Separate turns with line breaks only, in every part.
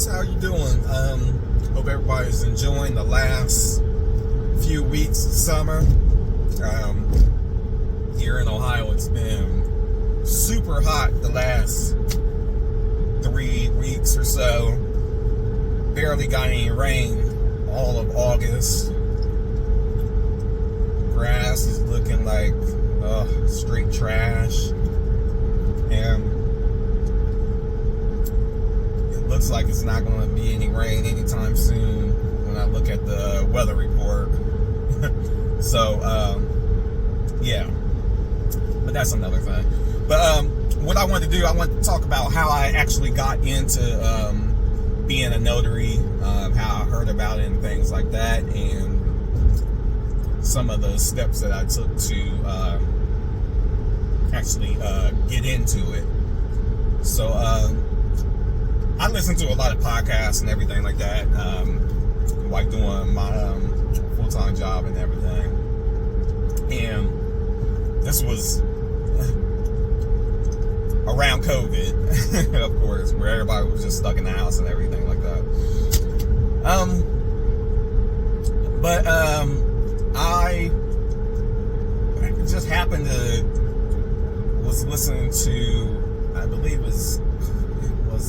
friends, how you doing? Hope everybody's enjoying the last few weeks of summer. Here in Ohio, it's been super hot the last 3 weeks or so. Barely got any rain all of August. Grass is looking like straight trash, and it looks like it's not going to be any rain anytime soon when I look at the weather report. So yeah, but that's another thing. But what I want to do, I want to talk about how I actually got into being a notary, how I heard about it and things like that, and some of the steps that I took to actually get into it. So I listen to a lot of podcasts and everything like that, like doing my full-time job and everything. And this was around COVID, of course, where everybody was just stuck in the house and everything like that. But I just happened to was listening to, I believe it was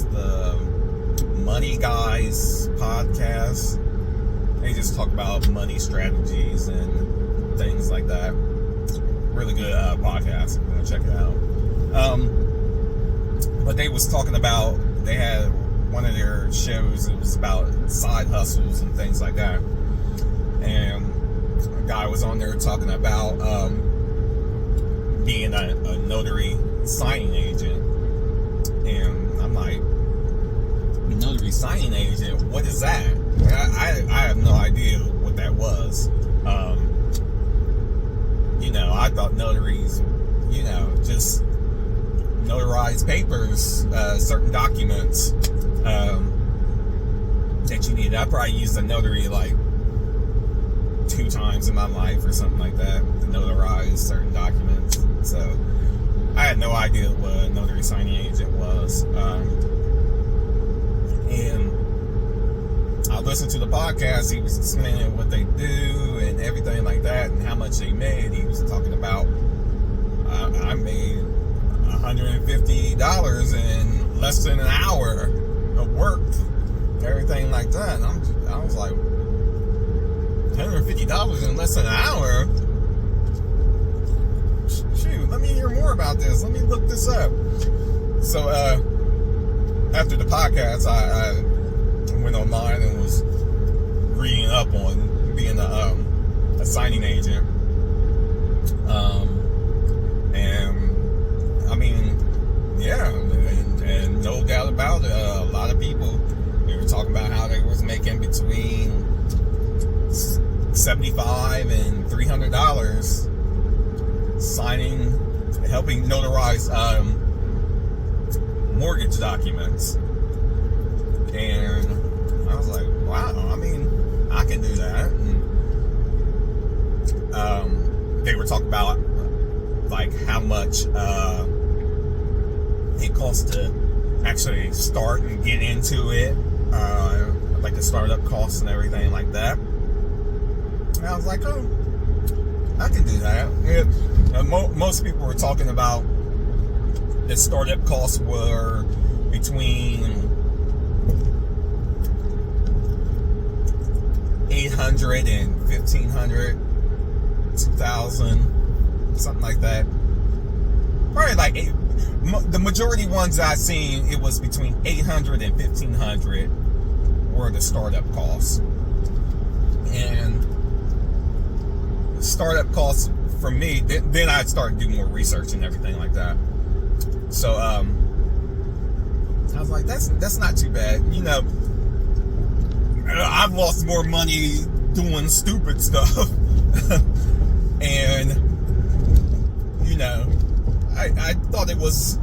the Money Guys podcast. They just talk about money strategies and things like that. Really good podcast if you want to check it out. But they was talking about, they had one of their shows, it was about side hustles and things like that. And a guy was on there talking about being a notary signing agent. And I'm like, notary signing agent, what is that? I have no idea what that was. I thought notaries, just notarize papers, certain documents that you need. I probably used a notary like 2 times in my life or something like that to notarize certain documents. So I had no idea what a notary signing agent was. And I listened to the podcast. He was explaining what they do and everything like that and how much they made. He was talking about, I made $150 in less than an hour of work, everything like that. And I was like, $150 in less than an hour? Shoot, let me hear more about this. Let me look this up. So after the podcast, I went online and was reading up on being a signing agent. And I mean, yeah, and no doubt about it, a lot of people, they were talking about how they was making between $75 and $300 signing, helping notarize mortgage documents. And I was like, wow, I mean, I can do that. And they were talking about like how much it costs to actually start and get into it, like the startup costs and everything like that. And I was like, oh, I can do that. Most people were talking about the startup costs were between $800 and $1,500, $2,000, something like that. Probably like the majority ones I've seen, it was between $800 and $1,500 were the startup costs. And startup costs for me, then I started doing more research and everything like that. So I was like, that's not too bad. I've lost more money doing stupid stuff. And I thought it was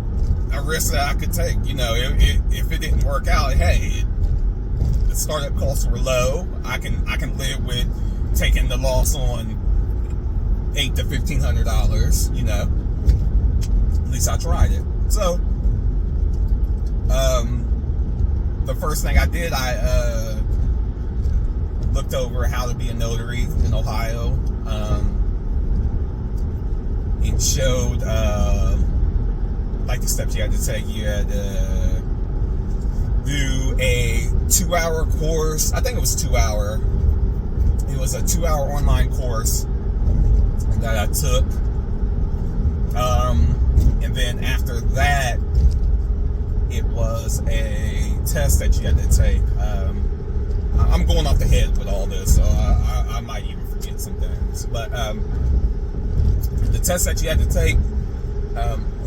a risk that I could take. If it didn't work out, hey, the startup costs were low. I can live with taking the loss on $800 to $1,500. At least I tried it. So the first thing I did, I looked over how to be a notary in Ohio. It showed like the steps you had to take. You had to do a 2-hour course. I think it was 2 hour. It was a 2-hour online course that I took. And then after that, it was a test that you had to take. I'm going off the head with all this, so I might even forget some things. But the test that you had to take,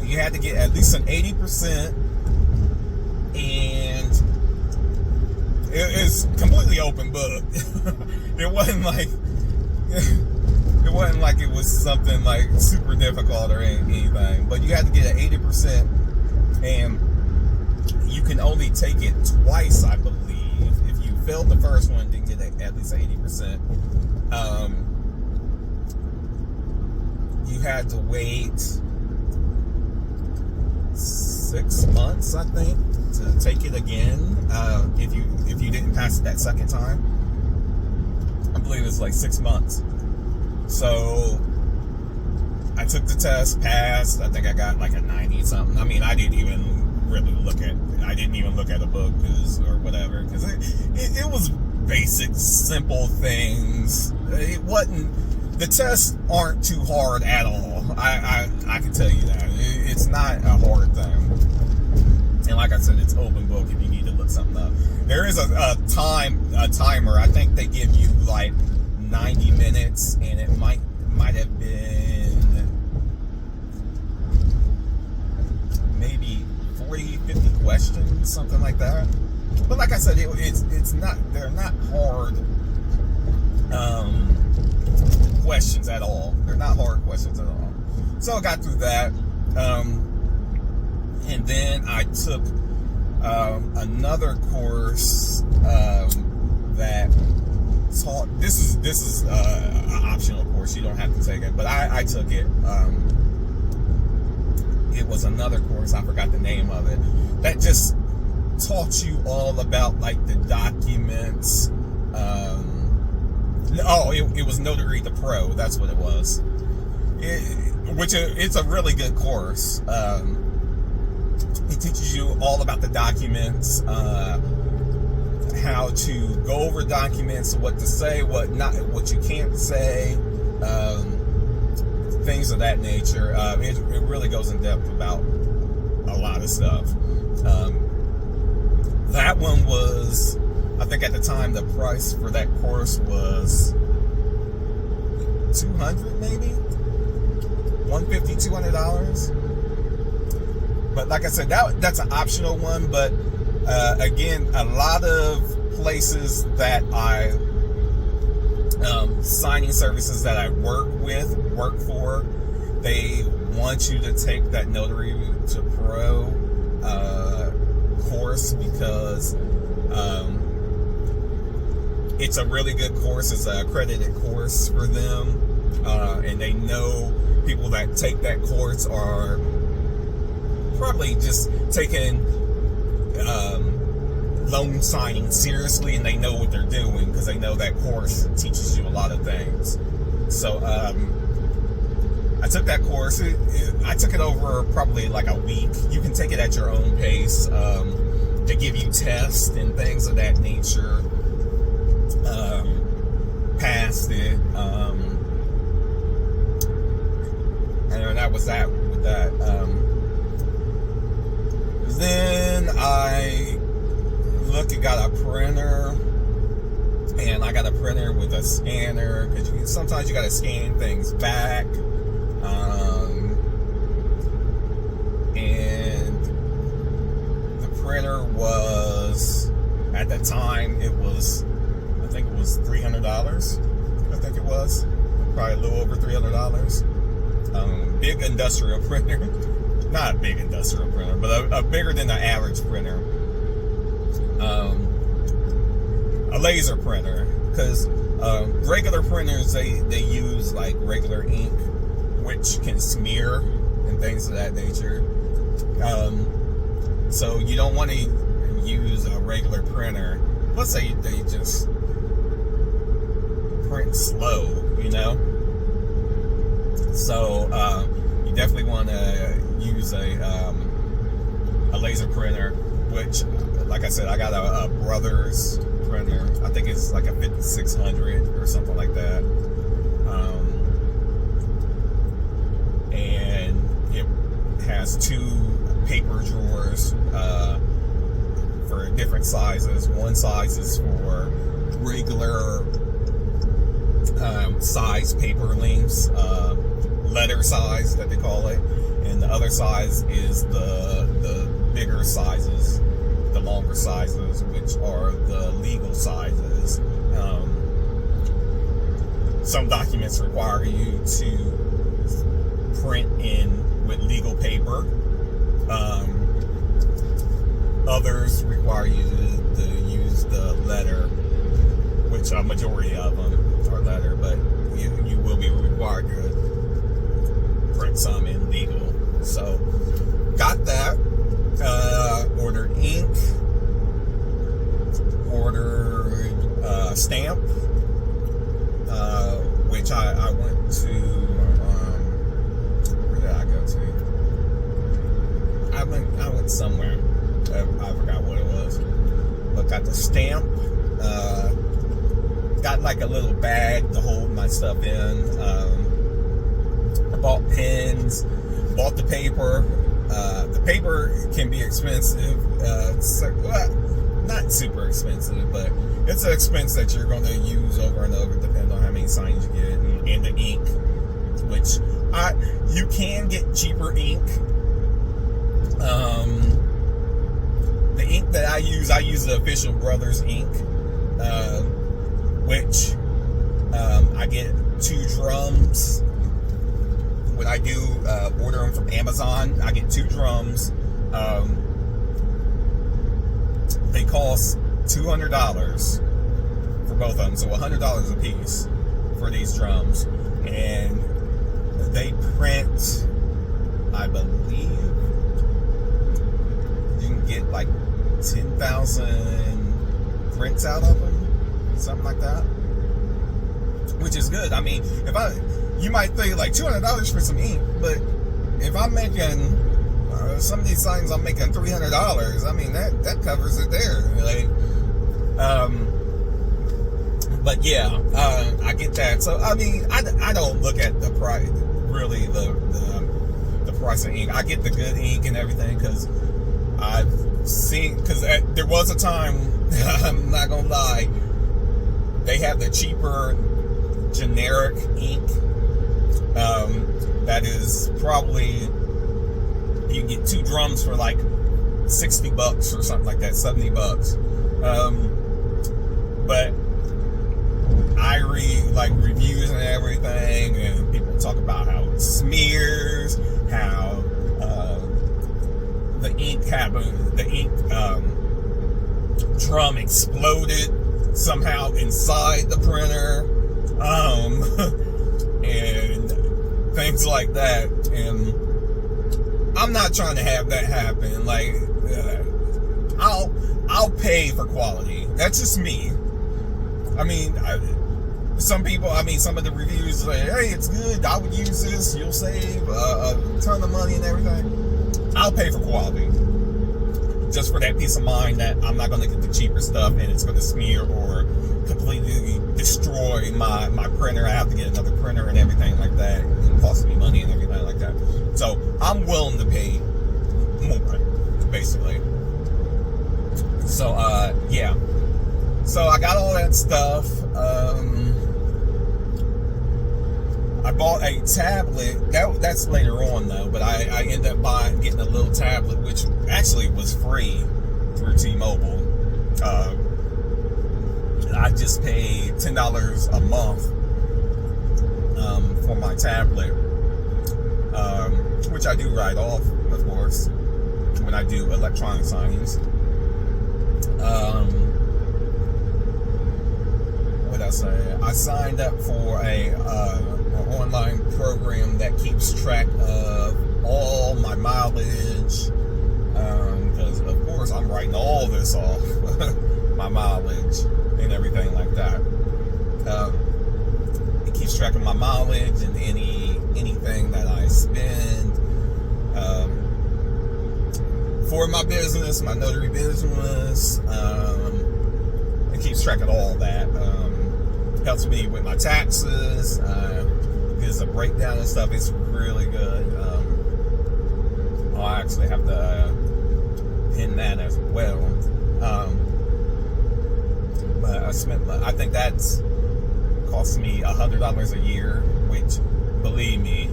you had to get at least an 80%, and it's completely open book. It wasn't like it was something like super difficult or anything, but you had to get an 80%, and you can only take it twice, I believe. If you failed the first one, didn't get at least 80%, you had to wait 6 months, I think, to take it again. If you didn't pass it that second time, I believe it's like 6 months. So I took the test, passed. I think I got like a 90 something. I mean, I didn't even look at a book or whatever, because it was basic, simple things. It wasn't. The tests aren't too hard at all. I can tell you that. It's not a hard thing. And like I said, it's open book if you need to look something up. There is a timer. I think they give you like 90 minutes, and it might have been maybe 40, 50 questions, something like that. But like I said, it's not, they're not hard questions at all. They're not hard questions at all. So I got through that, and then I took another course that taught. This is an optional course. You don't have to take it, but I took it. It was another course, I forgot the name of it, that just taught you all about like the documents. It was Notary the Pro. That's what it was. It's a really good course. It teaches you all about the documents, how to go over documents, what to say, what you can't say, things of that nature. It really goes in depth about a lot of stuff. That one was, I think at the time, the price for that course was $200, maybe $150, $200. But like I said, that's an optional one. But again, a lot of places that I signing services that I work for, they want you to take that Notary to Pro course, because it's a really good course. It's an accredited course for them, and they know people that take that course are probably just taking loan signing seriously, and they know what they're doing because they know that course teaches you a lot of things. So I took that course. I took it over probably like a week. You can take it at your own pace. They give you tests and things of that nature. Passed it. And that was that with that. Then I got a printer, and I got a printer with a scanner, because sometimes you got to scan things back. And the printer was, at the time, I think it was $300. I think it was probably a little over $300. Big industrial printer. Not a big industrial printer, but a bigger than the average printer. A laser printer, because regular printers, they use like regular ink, which can smear and things of that nature. So you don't want to use a regular printer, let's say they just print slow, so you definitely want to use a laser printer, which, like I said, I got a Brothers printer. I think it's like a 5600 or something like that, and it has 2 paper drawers for different sizes. One size is for regular size paper lengths, letter size that they call it, and the other size is the bigger sizes, the longer sizes, which are the legal sizes. Some documents require you to print in with legal paper. Others require you to use the letter, which a majority of them are letter, but you will be required to print some in legal. So got that. Ordered ink, ordered stamp, which I went to, where did I go to? I went somewhere. I forgot what it was. But got the stamp, got like a little bag to hold my stuff in. I bought pens, bought the paper. The paper can be expensive. Not super expensive, but it's an expense that you're going to use over and over, depending on how many signs you get, and the ink, which you can get cheaper ink. The ink that I use the official Brothers ink, which I get 2 drums. When I do order them from Amazon, I get 2 drums. They cost $200 for both of them, so $100 a piece for these drums, and they print, I believe you can get like 10,000 prints out of them, something like that, which is good. I mean, you might think like $200 for some ink, but if I'm making some of these signs, I'm making $300. I mean, that covers it there. Like, but yeah, I get that. So I mean, I don't look at the price, really, the price of ink. I get the good ink and everything because I've seen, because there was a time, I'm not gonna lie, they have the cheaper generic ink. That is probably, you can get 2 drums for like $60 or something like that, $70. But I read like reviews and everything, and people talk about how it smears, how the ink drum exploded somehow inside the printer, and things like that. And I'm not trying to have that happen. Like, I'll pay for quality. That's just me. I mean, some of the reviews say, hey, it's good, I would use this, you'll save a ton of money and everything. I'll pay for quality, just for that peace of mind that I'm not going to get the cheaper stuff and it's going to smear or completely destroy my printer. I have to get another printer and everything like that, and cost me money and everything like that. So I'm willing to pay more, basically. So yeah, so I got all that stuff. I bought a tablet. That's later on though, but I ended up getting a little tablet, which actually was free through T-Mobile. I just paid $10 a month for my tablet, which I do write off, of course, when I do electronic signings. What else? I signed up for an online program that keeps track of all my mileage, because of course I'm writing all all this off, my mileage and everything like that. It keeps track of my mileage and anything that I spend for my business, my notary business. It keeps track of all that. Helps me with my taxes. Gives a breakdown and stuff. It's really good. I'll actually have to pin that as well. But I think that's cost me $100 a year, which, believe me,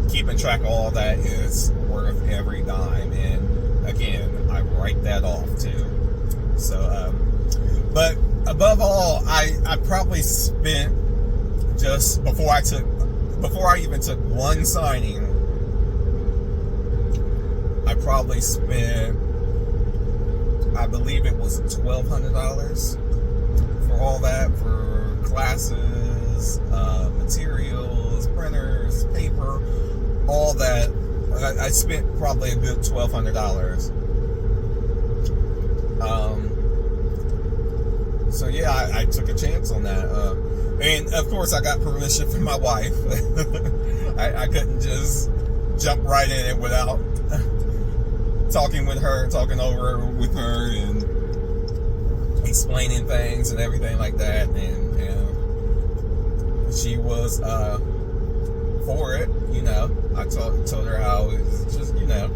keeping track of all that is worth every dime. And again, I write that off too. So, but above all, I probably spent, just before I even took one signing, I probably spent, I believe it was $1,200 for all that, for classes, materials, printers, paper, all that. I spent probably a good $1,200. So yeah, I took a chance on that. And of course I got permission from my wife. I couldn't just jump right in it without talking over with her and explaining things and everything like that. And she was for it, you know. I told her how it's just, you know,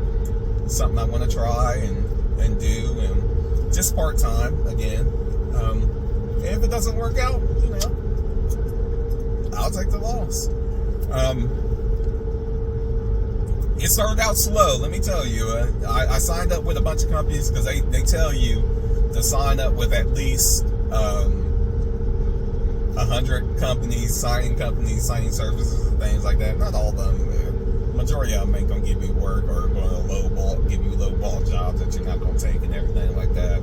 something I want to try and do, and just part-time again. And if it doesn't work out, you know, I'll take the loss. It started out slow, let me tell you. I signed up with a bunch of companies because they tell you to sign up with at least 100 companies, signing services and things like that. Not all of them. Majority of them ain't gonna give you work or gonna give you low ball jobs that you're not gonna take and everything like that,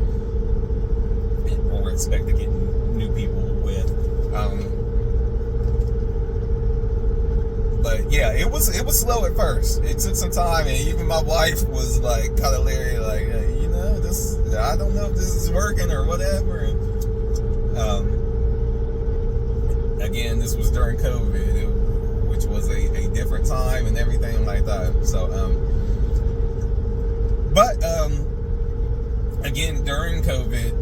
or expect to get new people with. But yeah, it was slow at first. It took some time, and even my wife was like kind of leery, like, you know, I don't know if this is working or whatever. And, again, this was during COVID, which was a different time and everything like that. So, but again, during COVID,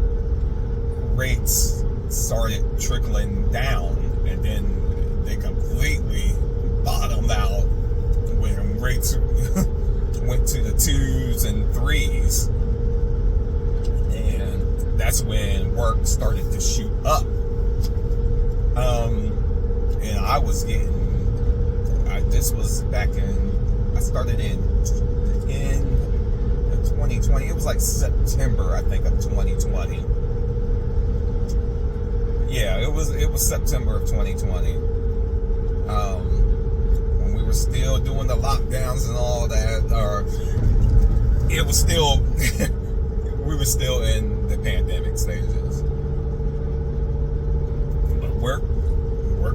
rates started trickling down, and then they completely bottomed out when rates went to the 2s and 3s, and that's when work started to shoot up. And I was getting, this was back in, I started in 2020. It was like September, I think, of 2020. Yeah, it was September of 2020. When we were still doing the lockdowns and all that, or it was still, we were still in the pandemic stages. But work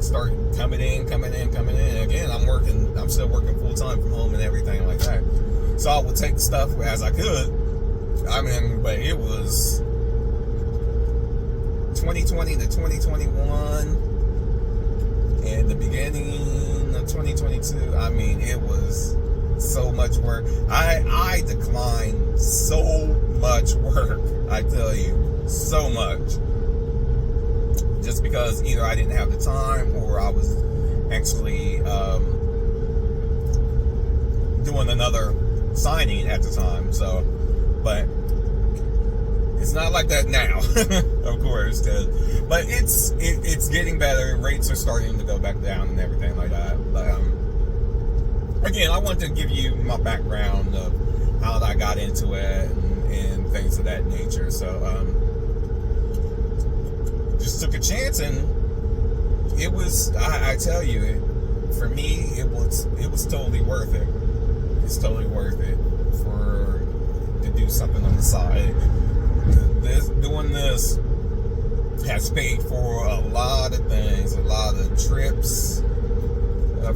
started coming in. Again, I'm still working full time from home and everything like that. So I would take stuff as I could. I mean, but it was 2020 to 2021 and the beginning of 2022. I mean, it was so much work. I declined so much work, I tell you, so much. Just because either I didn't have the time, or I was actually doing another signing at the time. So, but it's not like that now, of course. But it's getting better. Rates are starting to go back down and everything like that. But again, I wanted to give you my background of how I got into it and things of that nature. So just took a chance, and it was, I tell you, for me, it was totally worth it. It's totally worth it to do something on the side. Doing this has paid for a lot of things, a lot of trips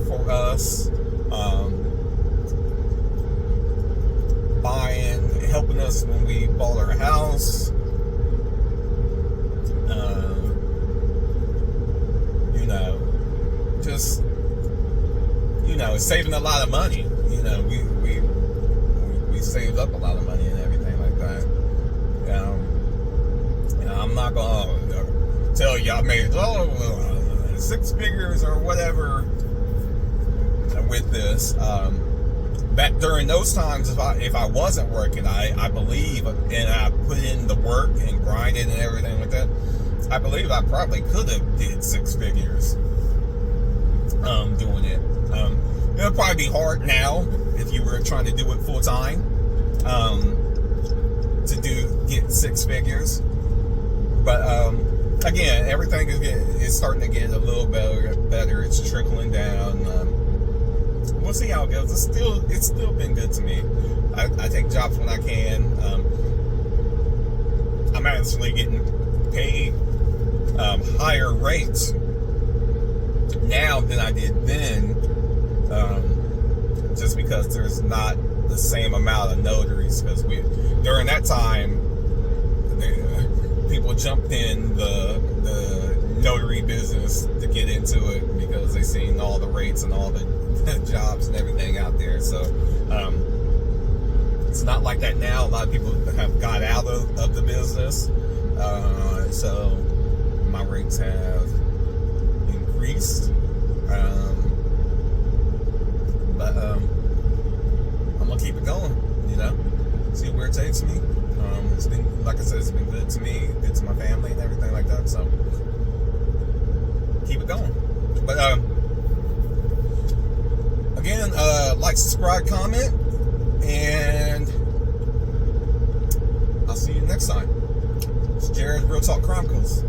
for us, helping business when we bought our house. You know, just, you know, saving a lot of money. You know, we saved up a lot of money and everything like that. You know, I'm not gonna tell you I made 6 figures or whatever with this. Back during those times, if I wasn't working, I believe, and I put in the work and grinded and everything like that, I believe I probably could have did 6 figures doing it. It'll probably be hard now if you were trying to do it full time to get 6 figures. But again, everything is starting to get a little better. It's trickling down. We'll see how it goes. It's still been good to me. I take jobs when I can. I'm actually getting paid higher rates now than I did then, just because there's not the same amount of notaries. Because during that time, people jumped in the notary business to get into it because they seen all the rates and all the jobs and everything out there. So it's not like that now. A lot of people have got out of the business, so my rates have increased, but I'm gonna keep it going, you know, see where it takes me. It's been, like I said, it's been good to me, good to my family and everything like that, so keep it going. But again, like, subscribe, comment, and I'll see you next time. It's Jared, Real Talk Chronicles.